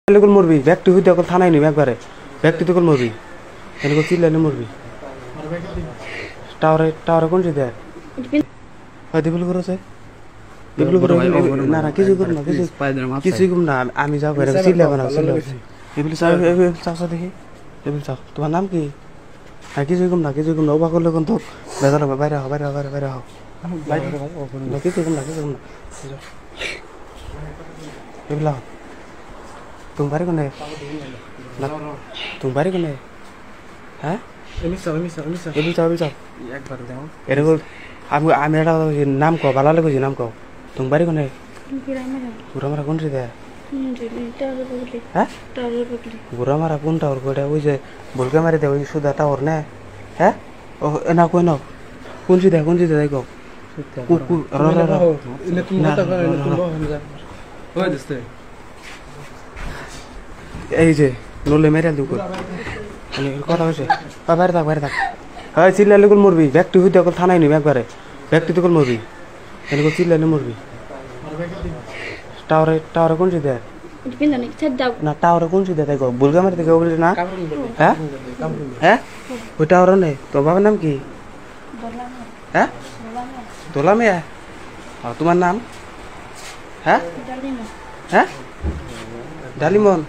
চিল্লালে মরবি ব্যক্তি হইতে অকল থানায় নিবি একবারে ব্যক্তি তো কল মরবি এনে চিল্লালে মরবি টাওয়ারে টাওয়ারে কোন দেয় হয় দিবল করেছে না না কিছু করুন না কিছুই করুন না আমি যাবো চিল্লাবো না এগুলি চাষা দেখি এগুলি চাষ তোমার নাম কি হ্যাঁ কিছুই কম না কিছুই কম না ওবা করলে কোন তো বেজার হবে বাইরে হও বাইরে হও বাইরে বাইরে হও কিছু কম না কিছু কম না এগুলা তুমি বাড়ি কোনে তুমি বাড়ি কোনে হ্যাঁ এরকম আমি আমি একটা নাম কও ভালো লাগছে নাম কও তুমি বাড়ি কোনে ঘুরামারা কোন দেয় হ্যাঁ ঘুরামারা কোন টাওয়ার কোটা ওই যে বলকে মারি দেয় ওই সুদা টাওয়ার নে হ্যাঁ ও না কই নাও কোন দেয় কও এই যে নলে মেরে দুঃখ কথা হয়েছে বাইরে থাক হ্যাঁ চিল্লালে কোন মরবি ব্যক্তি হইতে অকল থানায় নিবি একবারে ব্যক্তি তো কল মরবি এনে চিল্লালে মরবি টাওয়ারে টাওয়ারে কোন দেয় না টাওয়ারে কোন দেয় তাই বুলগা মারি থেকে বলি না হ্যাঁ হ্যাঁ ওই টাওয়ার নেই তোর বাবার নাম কি হ্যাঁ দোলা মেয়া তোমার নাম হ্যাঁ হ্যাঁ ডালিমন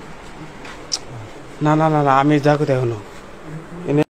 না না না না আমি যা কোথায় এখনো